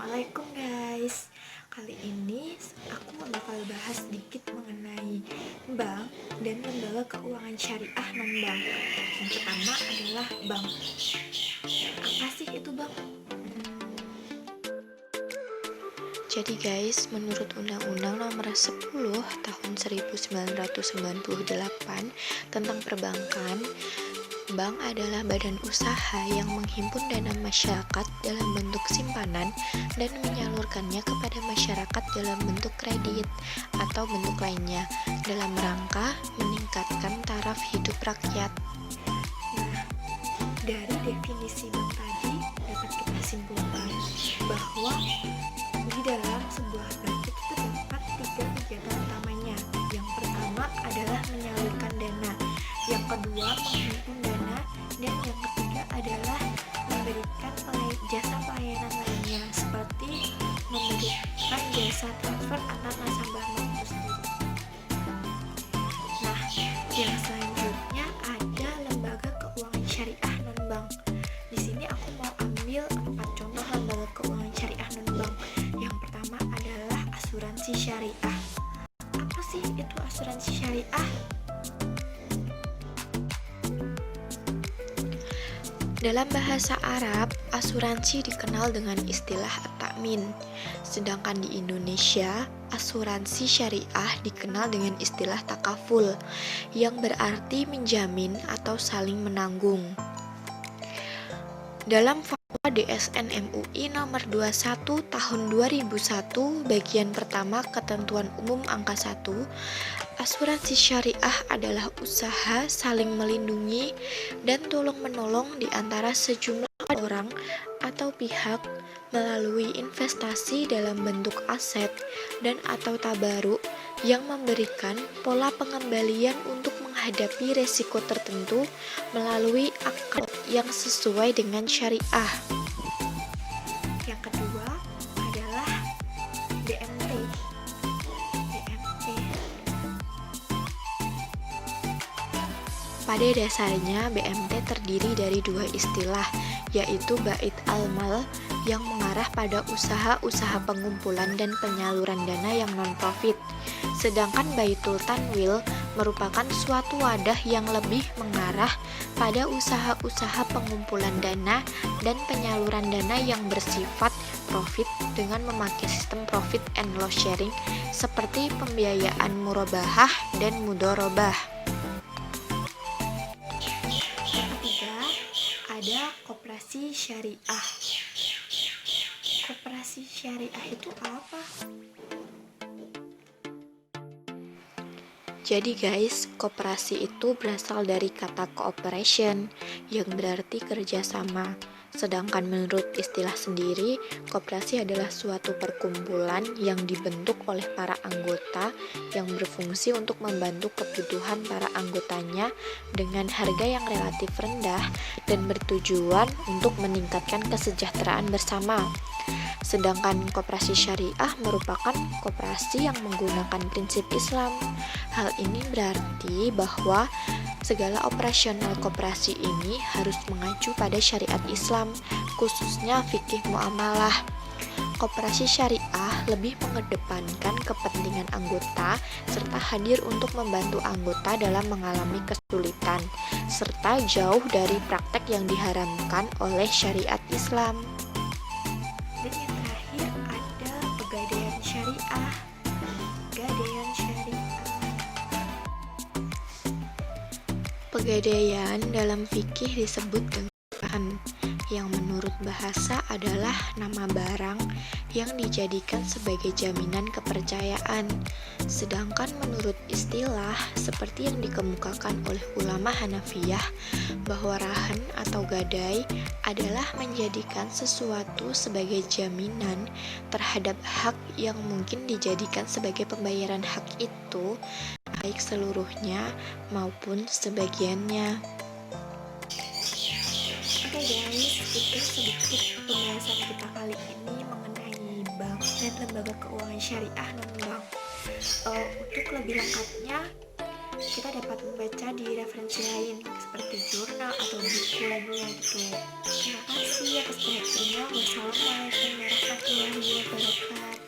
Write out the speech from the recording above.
Assalamualaikum guys. Kali ini aku bakal bahas sedikit mengenai bank dan lembaga keuangan syariah non-bank. Yang pertama adalah bank. Apa sih itu bank? Jadi guys, menurut Undang-Undang Nomor 10 Tahun 1998 tentang perbankan, bank adalah badan usaha yang menghimpun dana masyarakat dalam bentuk simpanan dan menyalurkannya kepada masyarakat dalam bentuk kredit atau bentuk lainnya dalam rangka meningkatkan taraf hidup rakyat. Nah, dari definisi bank tadi dapat kita simpulkan bahwa di dalam sebuah bank itu terdapat 3 kegiatan utamanya. Yang pertama adalah menyalurkan dana, yang kedua menghimpun dana, dan yang ketiga adalah memberikan jasa pelayanan lainnya seperti memberikan jasa transfer antar nasabah bank itu sendiri. Nah, yang selanjutnya ada lembaga keuangan syariah non-bank. Di sini aku mau ambil 4 contoh lembaga keuangan syariah non-bank. Yang pertama adalah asuransi syariah. Apa sih itu asuransi syariah? Dalam bahasa Arab, asuransi dikenal dengan istilah at-ta'min. Sedangkan di Indonesia, asuransi syariah dikenal dengan istilah takaful, yang berarti menjamin atau saling menanggung. Dalam Fatwa DSN MUI nomor 21 tahun 2001 bagian pertama ketentuan umum angka 1, asuransi syariah adalah usaha saling melindungi dan tolong-menolong di antara sejumlah orang atau pihak melalui investasi dalam bentuk aset dan atau tabaruk yang memberikan pola pengembalian untuk menghadapi resiko tertentu melalui akad yang sesuai dengan syariah. Yang kedua adalah BMT. Pada dasarnya, BMT terdiri dari dua istilah, yaitu bait al-mal yang mengarah pada usaha-usaha pengumpulan dan penyaluran dana yang non-profit, sedangkan baitul tanwil merupakan suatu wadah yang lebih mengarah pada usaha-usaha pengumpulan dana dan penyaluran dana yang bersifat profit dengan memakai sistem profit and loss sharing seperti pembiayaan murabahah dan mudharabah. Yang ketiga ada koperasi syariah. Koperasi syariah itu apa? Jadi guys, koperasi itu berasal dari kata cooperation yang berarti kerjasama. Sedangkan menurut istilah sendiri, koperasi adalah suatu perkumpulan yang dibentuk oleh para anggota yang berfungsi untuk membantu kebutuhan para anggotanya dengan harga yang relatif rendah dan bertujuan untuk meningkatkan kesejahteraan bersama. Sedangkan koperasi syariah merupakan koperasi yang menggunakan prinsip Islam. Hal ini berarti bahwa segala operasional koperasi ini harus mengacu pada syariat Islam, khususnya fikih muamalah. Koperasi syariah lebih mengedepankan kepentingan anggota serta hadir untuk membantu anggota dalam mengalami kesulitan, serta jauh dari praktek yang diharamkan oleh syariat Islam. Dan yang terakhir ada pegadaian syariah. Pegadaian syariah. Pegadaian dalam fikih disebut dengan yang menurut bahasa adalah nama barang yang dijadikan sebagai jaminan kepercayaan. Sedangkan menurut istilah seperti yang dikemukakan oleh ulama Hanafiyah bahwa rahan atau gadai adalah menjadikan sesuatu sebagai jaminan terhadap hak yang mungkin dijadikan sebagai pembayaran hak itu, baik seluruhnya maupun sebagiannya. Oke guys, itu sedikit pembahasan kita kali ini mengenai bank dan lembaga keuangan syariah non-bank. Untuk lebih lengkapnya, kita dapat membaca di referensi lain seperti jurnal atau buku lainnya gitu. Terima kasih atas perhatiannya. Wassalamualaikum warahmatullahi wabarakatuh.